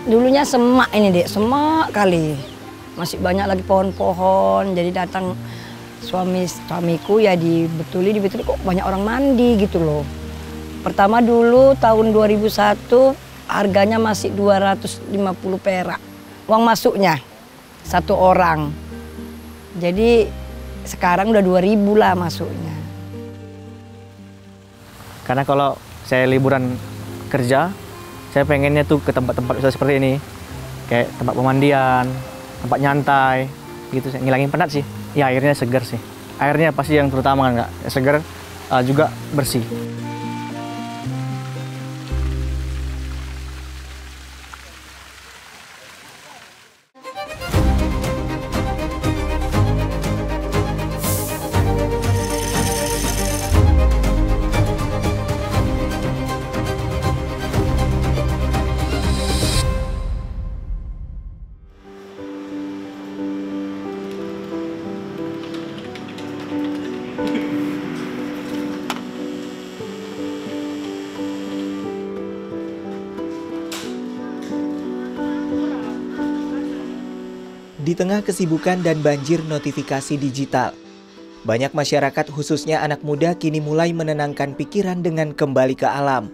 Dulunya semak ini dek, semak kali. Masih banyak lagi pohon-pohon, jadi datang suamiku ya dibetuli kok banyak orang mandi gitu loh. Pertama dulu tahun 2001 harganya masih 250 perak. Uang masuknya satu orang. Jadi sekarang udah 2000 lah masuknya. Karena kalau saya liburan kerja, saya pengennya tuh ke tempat-tempat wisata seperti ini. Kayak tempat pemandian, tempat nyantai, gitu. Ngilangin penat sih. Ya airnya segar sih. Airnya pasti yang terutama kan, nggak segar, juga bersih. Di tengah kesibukan dan banjir notifikasi digital, banyak masyarakat khususnya anak muda kini mulai menenangkan pikiran dengan kembali ke alam.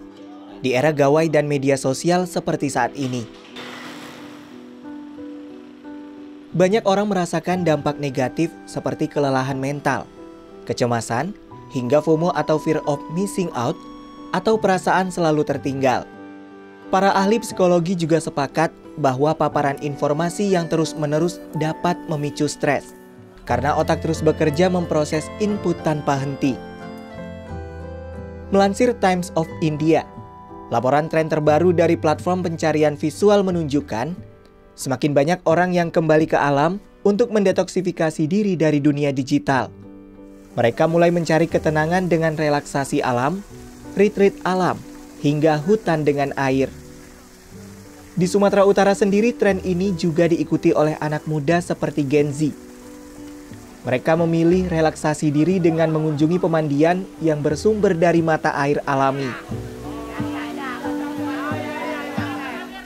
Di era gawai dan media sosial seperti saat ini. Banyak orang merasakan dampak negatif seperti kelelahan mental, kecemasan, hingga FOMO atau fear of missing out, atau perasaan selalu tertinggal. Para ahli psikologi juga sepakat bahwa paparan informasi yang terus-menerus dapat memicu stres, karena otak terus bekerja memproses input tanpa henti. Melansir Times of India, laporan tren terbaru dari platform pencarian visual menunjukkan semakin banyak orang yang kembali ke alam untuk mendetoksifikasi diri dari dunia digital. Mereka mulai mencari ketenangan dengan relaksasi alam, retreat alam, hingga hutan dengan air. Di Sumatera Utara sendiri, tren ini juga diikuti oleh anak muda seperti Gen Z. Mereka memilih relaksasi diri dengan mengunjungi pemandian yang bersumber dari mata air alami.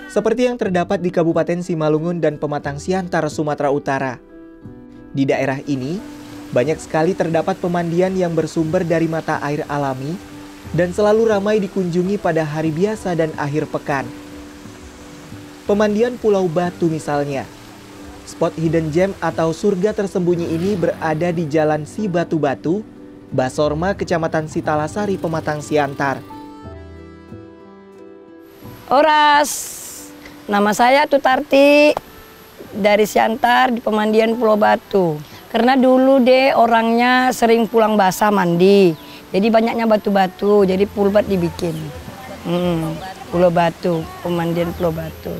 Seperti yang terdapat di Kabupaten Simalungun dan Pematang Siantar, Sumatera Utara. Di daerah ini, banyak sekali terdapat pemandian yang bersumber dari mata air alami dan selalu ramai dikunjungi pada hari biasa dan akhir pekan. Pemandian Pulau Batu misalnya. Spot hidden gem atau surga tersembunyi ini berada di Jalan Si Batu-Batu, Basorma, Kecamatan Sitalasari, Pematang Siantar. Oras, nama saya Tutarti dari Siantar di pemandian Pulau Batu. Karena dulu deh orangnya sering pulang basah mandi, jadi banyaknya batu-batu, jadi pulbat dibikin. Pulau Batu, pemandian Pulau Batu.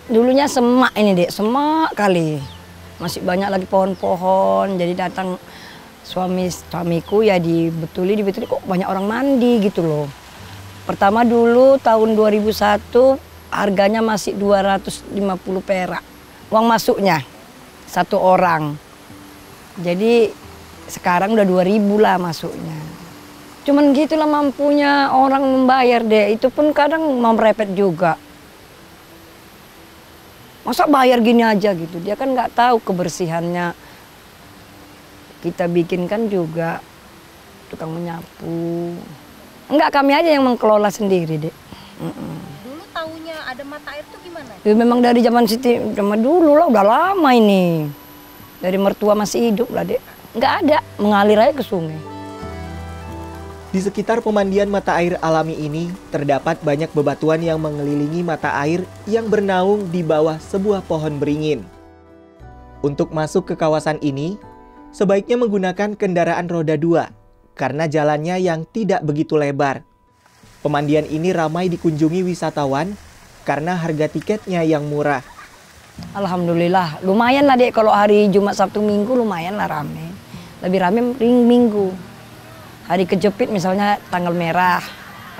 Dulunya semak ini dek, semak kali. Masih banyak lagi pohon-pohon, jadi datang suamiku ya dibetuli kok banyak orang mandi gitu loh. Pertama dulu tahun 2001 harganya masih 250 perak. Uang masuknya satu orang. Jadi sekarang udah 2000 lah masuknya. Cuman gitulah mampunya orang membayar deh, itu pun kadang mau merepet juga. Masa bayar gini aja gitu, dia kan nggak tahu kebersihannya. Kita bikin kan juga tukang menyapu. Enggak, kami aja yang mengelola sendiri deh. Dulu taunya ada mata air tuh gimana? Ya, memang dari zaman dulu lah, udah lama ini. Dari mertua masih hidup lah deh. Nggak ada, mengalir aja ke sungai. Di sekitar pemandian mata air alami ini, terdapat banyak bebatuan yang mengelilingi mata air yang bernaung di bawah sebuah pohon beringin. Untuk masuk ke kawasan ini, sebaiknya menggunakan kendaraan roda 2, karena jalannya yang tidak begitu lebar. Pemandian ini ramai dikunjungi wisatawan, karena harga tiketnya yang murah. Alhamdulillah, lumayan lah dek, kalau hari Jumat, Sabtu, Minggu lumayan lah rame. Lebih rame Minggu. Hari kejepit misalnya tanggal merah,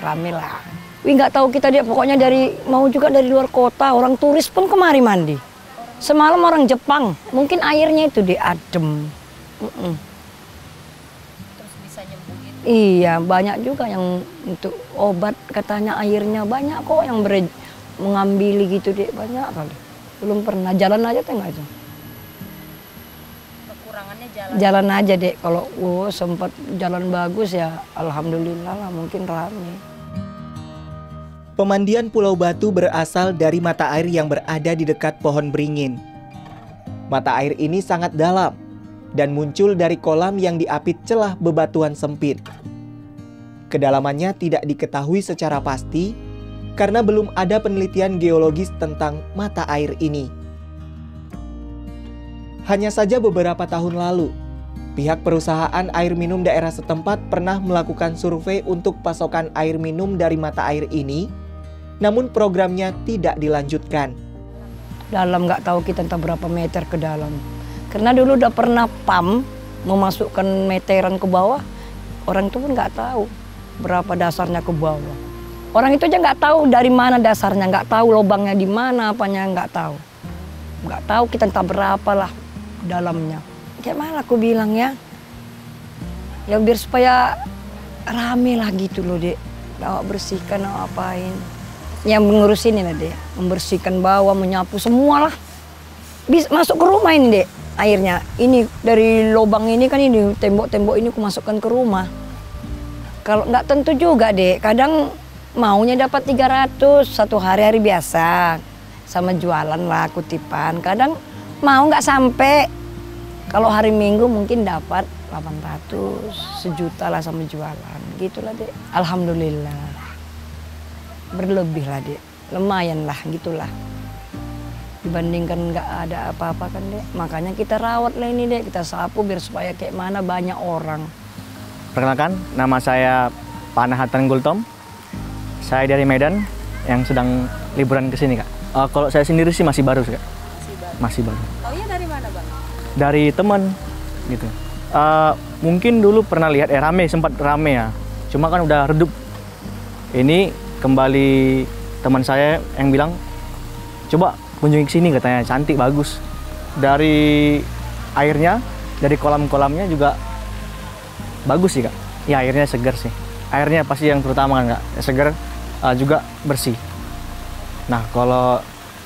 rame lah. Wih nggak tahu kita dia pokoknya mau juga dari luar kota, orang turis pun kemari mandi. Semalam orang Jepang, mungkin airnya itu adem. Terus bisa nyembuhin? Iya, banyak juga yang untuk obat katanya airnya banyak kok yang mengambili gitu dek, banyak kali. Belum pernah, jalan aja tengah aja. Kekurangannya jalan. Jalan aja dek, kalau sempat jalan bagus ya alhamdulillah lah, mungkin rame. Pemandian Pulau Batu berasal dari mata air yang berada di dekat pohon beringin. Mata air ini sangat dalam dan muncul dari kolam yang diapit celah bebatuan sempit. Kedalamannya tidak diketahui secara pasti karena belum ada penelitian geologis tentang mata air ini. Hanya saja beberapa tahun lalu, pihak perusahaan air minum daerah setempat pernah melakukan survei untuk pasokan air minum dari mata air ini, namun programnya tidak dilanjutkan. Dalam nggak tahu kita entah berapa meter ke dalam. Karena dulu udah pernah PAM memasukkan meteran ke bawah, orang itu pun nggak tahu berapa dasarnya ke bawah. Orang itu aja nggak tahu dari mana dasarnya, nggak tahu lubangnya di mana, apanya nggak tahu. Nggak tahu kita entah berapa lah dalamnya. Kayak mana aku bilang ya? Ya biar supaya rame lah gitu loh dek. Awak bersihkan, awak apain. Yang mengurusin ini lah dek. Membersihkan bawah, menyapu semua lah. Bisa masuk ke rumah ini dek airnya. Ini dari lubang ini kan ini tembok-tembok ini aku masukkan ke rumah. Kalau nggak tentu juga dek. Kadang maunya dapat 300 satu hari biasa. Sama jualan lah kutipan. Kadang mau nggak sampai. Kalau hari Minggu mungkin dapat 800, sejuta lah sama jualan. Gitulah dek. Alhamdulillah. Berlebih lah dek. Lumayan lah gitulah. Dibandingkan nggak ada apa-apa kan dek. Makanya kita rawat lah ini dek. Kita sapu biar supaya kayak mana banyak orang. Perkenalkan, nama saya Pak Nahatan Gultom. Saya dari Medan yang sedang liburan ke sini kak. Kalau saya sendiri sih masih baru kak. Masih baru. Taunya dari mana bang? Dari teman gitu. Mungkin dulu pernah lihat rame, sempat rame ya. Cuma kan udah redup. Ini kembali teman saya yang bilang, coba kunjungi sini katanya, cantik bagus. Dari airnya, dari kolam-kolamnya juga bagus sih kak. Ya airnya segar sih. Airnya pasti yang terutama kan kak, segar juga bersih. Nah kalau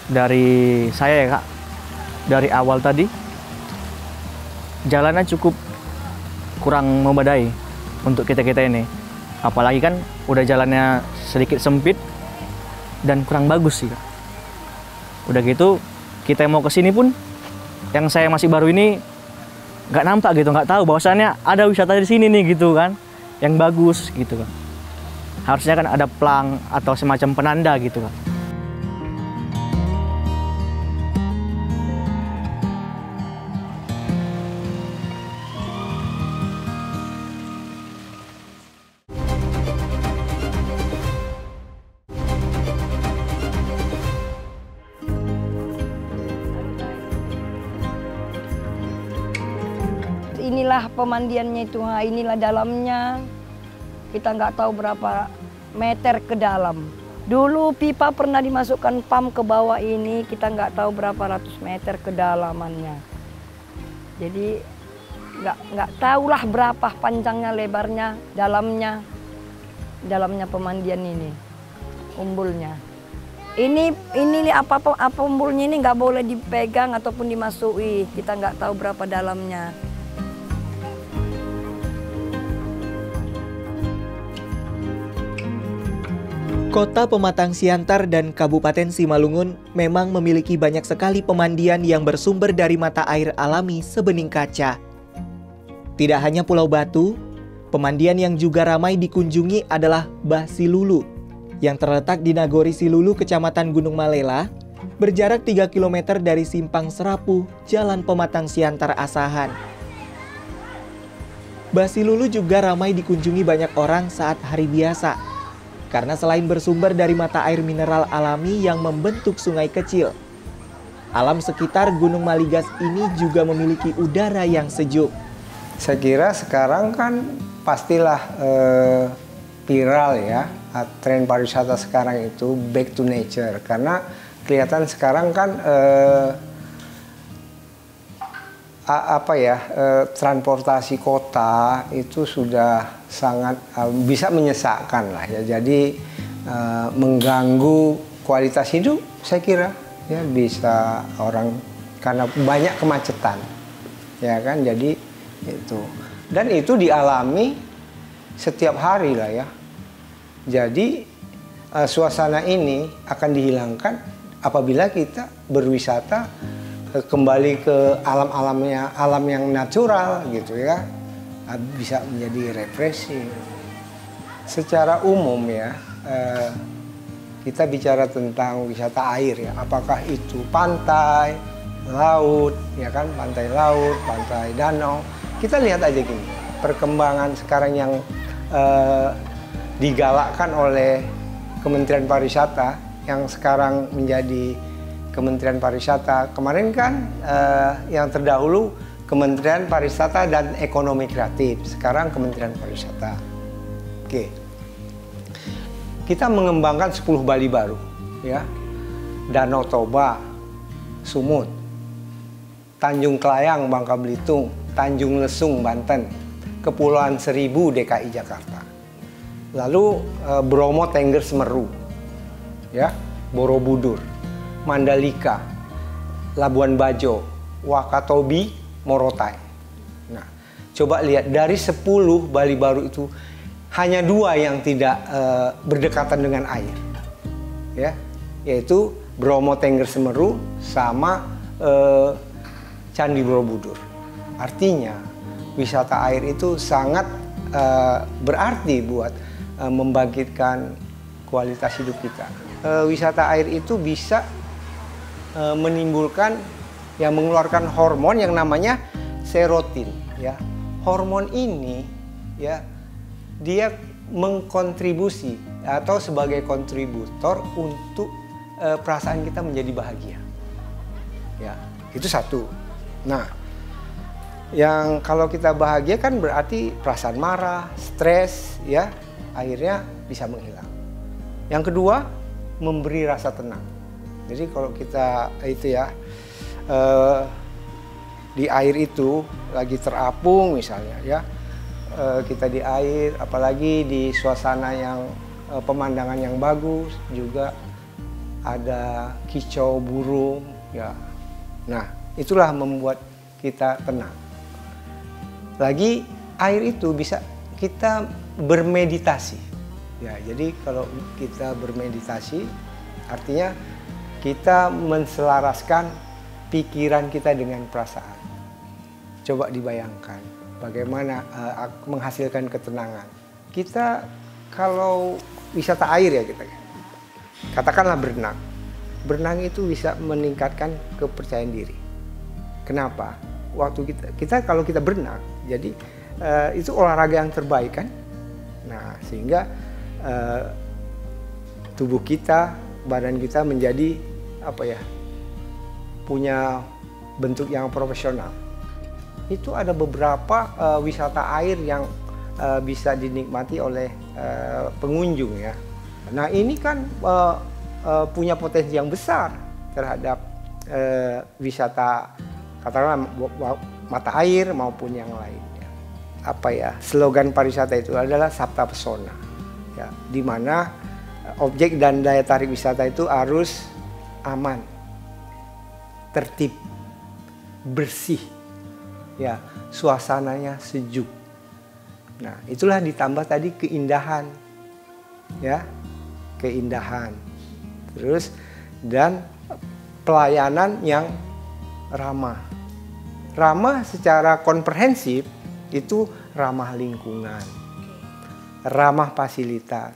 dari saya ya kak, dari awal tadi jalannya cukup kurang memadai untuk kita-kita ini. Apalagi kan udah jalannya sedikit sempit dan kurang bagus sih kak. Udah gitu kita mau ke sini pun yang saya masih baru ini nggak nampak gitu, nggak tahu bahwasannya ada wisata di sini nih gitu kan, yang bagus gitu kan. Harusnya kan ada plang atau semacam penanda gitu kan. Inilah pemandiannya itu, inilah dalamnya. Kita nggak tahu berapa meter ke dalam. Dulu pipa pernah dimasukkan PAM ke bawah ini, kita nggak tahu berapa ratus meter kedalamannya. Jadi nggak tahulah berapa panjangnya, lebarnya, dalamnya pemandian ini, umbulnya. Ini apa umbulnya ini nggak boleh dipegang ataupun dimasuki. Kita nggak tahu berapa dalamnya. Kota Pematang Siantar dan Kabupaten Simalungun memang memiliki banyak sekali pemandian yang bersumber dari mata air alami sebening kaca. Tidak hanya Pulau Batu, pemandian yang juga ramai dikunjungi adalah Bah Silulu, yang terletak di Nagori Silulu, Kecamatan Gunung Malela, berjarak 3 km dari Simpang Serapu, Jalan Pematang Siantar Asahan. Bah Silulu juga ramai dikunjungi banyak orang saat hari biasa, karena selain bersumber dari mata air mineral alami yang membentuk sungai kecil, alam sekitar Gunung Maligas ini juga memiliki udara yang sejuk. Saya kira sekarang kan pastilah viral ya, tren pariwisata sekarang itu back to nature. Karena kelihatan sekarang kan transportasi kota itu sudah sangat bisa menyesakkan lah ya. Jadi mengganggu kualitas hidup saya kira ya bisa orang karena banyak kemacetan, ya kan, jadi itu dan itu dialami setiap hari lah ya. Jadi suasana ini akan dihilangkan apabila kita berwisata kembali ke alam-alamnya, alam yang natural gitu ya, bisa menjadi refreshing. Secara umum ya, kita bicara tentang wisata air ya, apakah itu pantai, laut, ya kan, pantai laut, pantai danau. Kita lihat aja gini, perkembangan sekarang yang digalakkan oleh Kementerian Pariwisata, yang sekarang menjadi Kementerian Pariwisata. Kemarin kan yang terdahulu Kementerian Pariwisata dan Ekonomi Kreatif, sekarang Kementerian Pariwisata. Oke. Kita mengembangkan 10 Bali baru, ya. Danau Toba, Sumut, Tanjung Klayang, Bangka Belitung, Tanjung Lesung, Banten, Kepulauan Seribu, DKI Jakarta. Lalu Bromo, Tengger, Semeru, ya, Borobudur, Mandalika, Labuan Bajo, Wakatobi, Morotai. Nah, coba lihat dari 10 Bali baru itu hanya 2 yang tidak berdekatan dengan air, ya, yaitu Bromo, Tengger, Semeru sama Candi Borobudur. Artinya wisata air itu sangat berarti buat membangkitkan kualitas hidup kita. Wisata air itu bisa menimbulkan, yang mengeluarkan hormon yang namanya serotin, ya. Hormon ini ya dia mengkontribusi atau sebagai kontributor untuk perasaan kita menjadi bahagia. Ya, itu satu. Nah, yang kalau kita bahagia kan berarti perasaan marah, stres, ya, akhirnya bisa menghilang. Yang kedua, memberi rasa tenang. Jadi kalau kita itu ya di air itu lagi terapung misalnya, ya, kita di air, apalagi di suasana yang pemandangan yang bagus, juga ada kicau burung, ya. Nah, itulah membuat kita tenang. Lagi air itu bisa kita bermeditasi, ya. Jadi kalau kita bermeditasi, artinya kita menselaraskan pikiran kita dengan perasaan. Coba dibayangkan bagaimana menghasilkan ketenangan. Kita kalau wisata air ya, kita katakanlah berenang. Berenang itu bisa meningkatkan kepercayaan diri. Kenapa? Waktu kita kalau kita berenang, jadi itu olahraga yang terbaik kan. Nah, sehingga tubuh kita, badan kita menjadi apa ya, punya bentuk yang profesional. Itu ada beberapa wisata air yang bisa dinikmati oleh pengunjung ya. Nah, ini kan punya potensi yang besar terhadap wisata katakanlah mata air maupun yang lainnya. Apa ya, slogan pariwisata itu adalah Sabta Pesona, ya, di mana objek dan daya tarik wisata itu harus aman, tertib, bersih, ya, suasananya sejuk. Nah, itulah ditambah tadi keindahan, ya, keindahan. Terus dan pelayanan yang ramah. Ramah secara komprehensif itu ramah lingkungan, ramah fasilitas.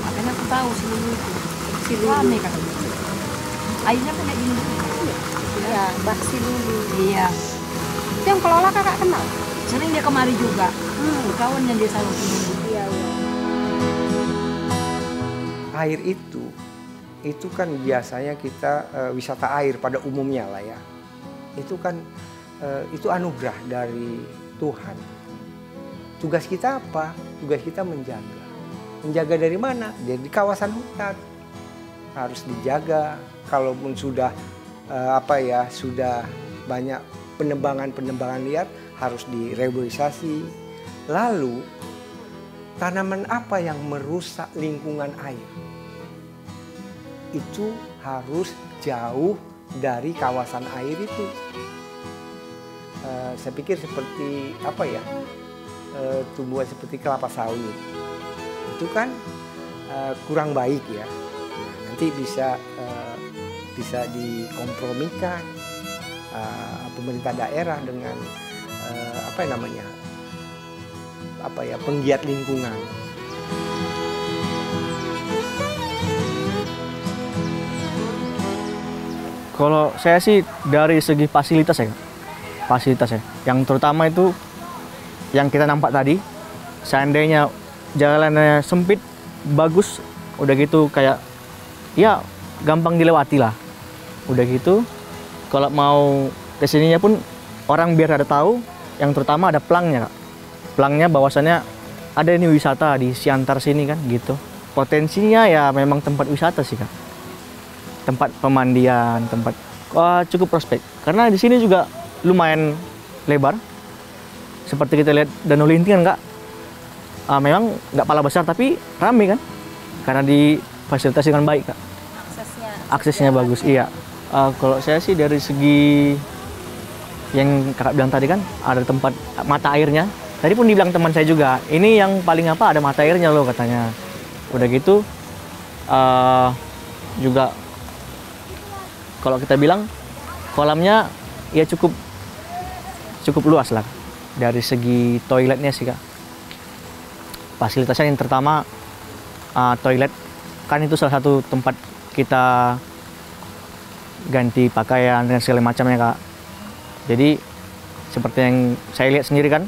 Makanya aku tahu Silulu itu. Silulu. Rame katanya. Airnya kayak gini. Iya, Mbak Silulu. Iya. Itu yang kelola kakak kenal? Sering dia kemari juga. Kawannya dia selalu Silulu. Iya, iya. Air itu kan biasanya kita wisata air pada umumnya lah ya. Itu kan itu anugerah dari Tuhan. Tugas kita apa? Tugas kita menjaga. Menjaga dari mana? Dari kawasan hutan. Harus dijaga. Kalaupun sudah sudah banyak penebangan liar, harus direboisasi. Lalu tanaman apa yang merusak lingkungan air? Itu harus jauh dari kawasan air itu. Saya pikir seperti tumbuhan seperti kelapa sawit. Itu kan kurang baik ya. Nanti bisa dikompromikan pemerintah daerah dengan penggiat lingkungan. Kalau saya sih dari segi fasilitas ya. Yang terutama itu yang kita nampak tadi, seandainya jalannya sempit, bagus, udah gitu kayak ya gampang dilewati lah. Udah gitu kalau mau kesininya pun orang biar ada tahu, yang terutama ada pelangnya Kak. Pelangnya bahwasannya ada ini wisata di Siantar sini kan gitu. Potensinya ya memang tempat wisata sih Kak. Tempat pemandian, cukup prospek. Karena di sini juga lumayan lebar. Seperti kita lihat Danau Linting kan Kak. Memang nggak pala besar tapi rame kan. Karena difasilitasi dengan baik Kak. Aksesnya bagus, iya. Kalau saya sih dari segi yang kakak bilang tadi kan ada tempat mata airnya. Tadi pun dibilang teman saya juga, ini yang paling ada mata airnya loh katanya. Udah gitu juga kalau kita bilang kolamnya ya cukup luas lah dari segi toiletnya sih Kak. Fasilitasnya yang pertama toilet kan itu salah satu tempat kita ganti pakaian dan segala macamnya Kak. Jadi seperti yang saya lihat sendiri kan,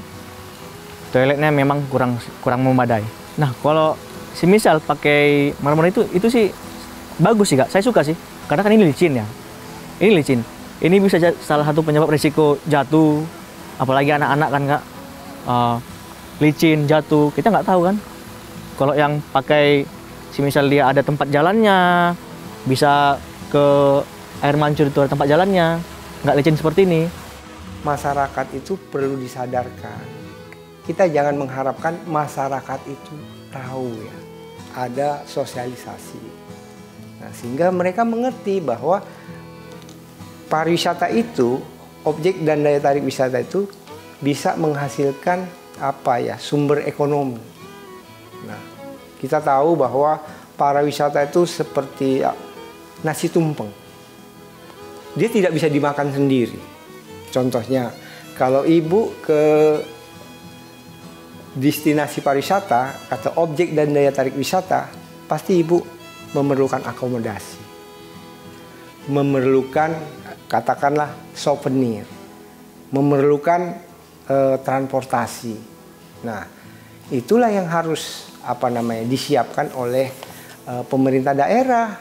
toiletnya memang kurang memadai. Nah kalau semisal pakai marmer itu sih bagus sih Kak, saya suka sih. Karena kan ini licin ya, ini bisa salah satu penyebab risiko jatuh, apalagi anak-anak kan Kak, licin jatuh, kita nggak tahu kan. Kalau yang pakai semisal dia ada tempat jalannya, bisa ke air mancur itu ada tempat jalannya, nggak licin seperti ini. Masyarakat itu perlu disadarkan. Kita jangan mengharapkan masyarakat itu tahu ya. Ada sosialisasi. Nah, sehingga mereka mengerti bahwa pariwisata itu, objek dan daya tarik wisata itu bisa menghasilkan sumber ekonomi. Nah, kita tahu bahwa pariwisata itu seperti nasi tumpeng. Dia tidak bisa dimakan sendiri. Contohnya, kalau ibu ke destinasi pariwisata, kata objek dan daya tarik wisata, pasti ibu memerlukan akomodasi. Memerlukan, katakanlah, souvenir. Memerlukan transportasi. Nah, itulah yang harus disiapkan oleh pemerintah daerah.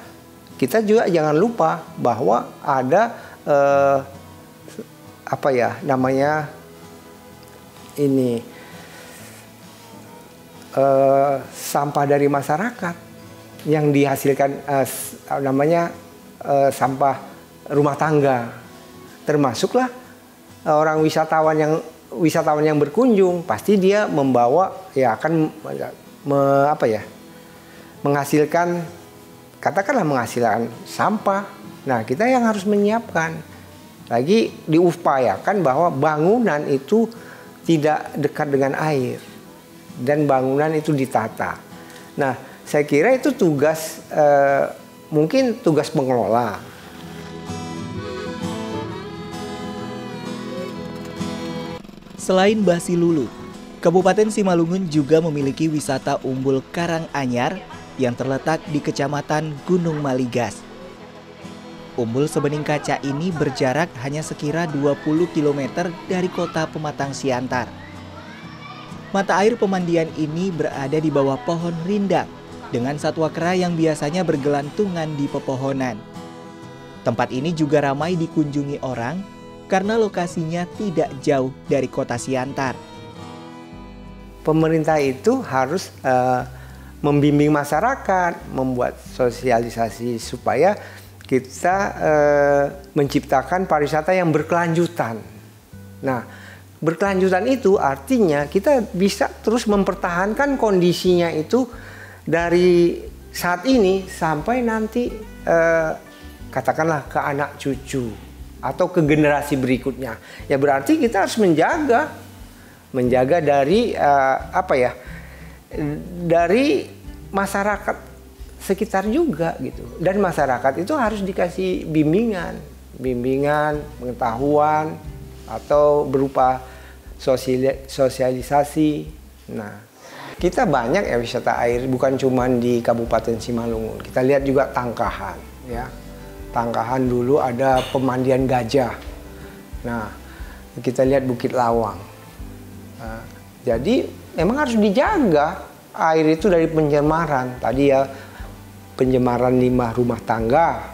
Kita juga jangan lupa bahwa ada sampah dari masyarakat yang dihasilkan sampah rumah tangga. Termasuklah orang wisatawan yang berkunjung, pasti dia membawa menghasilkan sampah. Nah, kita yang harus menyiapkan. Lagi diupayakan bahwa bangunan itu tidak dekat dengan air dan bangunan itu ditata. Nah, saya kira itu tugas mungkin tugas pengelola. Selain Basilulu, Kabupaten Simalungun juga memiliki wisata Umbul Karanganyar yang terletak di Kecamatan Gunung Maligas. Umbul Sebening Kaca ini berjarak hanya sekira 20 km dari kota Pematang Siantar. Mata air pemandian ini berada di bawah pohon rindang dengan satwa kera yang biasanya bergelantungan di pepohonan. Tempat ini juga ramai dikunjungi orang karena lokasinya tidak jauh dari kota Siantar. Pemerintah itu harus membimbing masyarakat, membuat sosialisasi supaya kita menciptakan pariwisata yang berkelanjutan. Nah, berkelanjutan itu artinya kita bisa terus mempertahankan kondisinya itu dari saat ini sampai nanti katakanlah ke anak cucu atau ke generasi berikutnya. Ya berarti kita harus menjaga dari dari masyarakat sekitar juga gitu. Dan masyarakat itu harus dikasih bimbingan, pengetahuan atau berupa sosialisasi. Nah, kita banyak ya wisata air, bukan cuma di Kabupaten Simalungun. Kita lihat juga Tangkahan, ya. Tangkahan dulu ada pemandian gajah. Nah, kita lihat Bukit Lawang. Nah, jadi memang harus dijaga air itu dari pencemaran. Tadi ya, pencemaran limbah rumah tangga,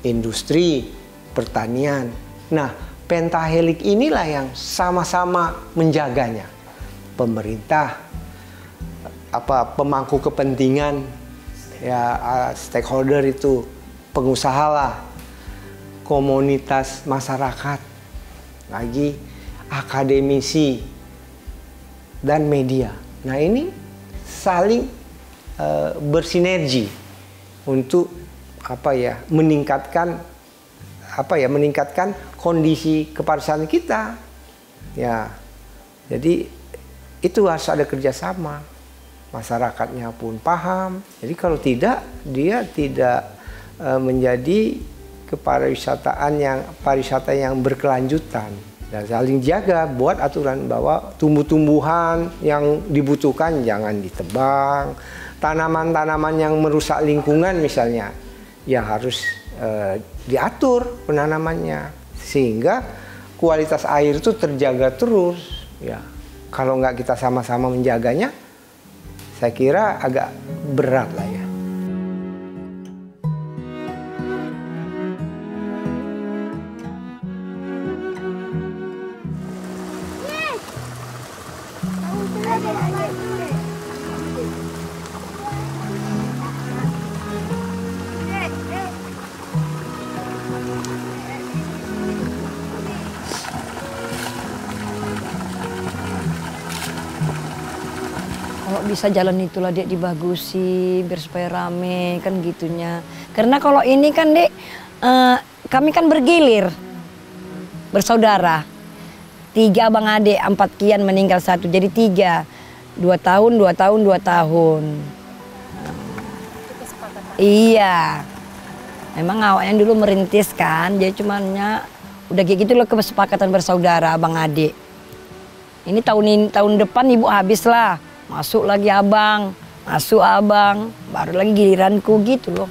industri, pertanian. Nah, pentahelik inilah yang sama-sama menjaganya. Pemerintah, pemangku kepentingan, ya stakeholder itu, pengusaha lah, komunitas masyarakat, lagi akademisi dan media. Nah ini saling bersinergi untuk meningkatkan kondisi kepariwisataan kita. Ya, jadi itu harus ada kerjasama. Masyarakatnya pun paham. Jadi kalau tidak, dia tidak menjadi pariwisata yang berkelanjutan. Dan saling jaga, buat aturan bahwa tumbuh-tumbuhan yang dibutuhkan jangan ditebang. Tanaman-tanaman yang merusak lingkungan misalnya, ya harus diatur penanamannya sehingga kualitas air itu terjaga terus. Ya, kalau nggak kita sama-sama menjaganya, saya kira agak berat lah ya. Kalau bisa jalan itulah Dek dibagusi biar supaya rame kan gitunya. Karena kalau ini kan Dek kami kan bergilir bersaudara. 3 abang adik, 4 kian meninggal 1 jadi 3. 2 tahun, 2 tahun, 2 tahun. Iya. Memang awalnya dulu merintis kan, jadi cumannya udah kayak gitu loh kesepakatan bersaudara abang adik. Ini tahun depan ibu habis lah. Masuk lagi abang, masuk abang, baru lagi giliranku gitu loh.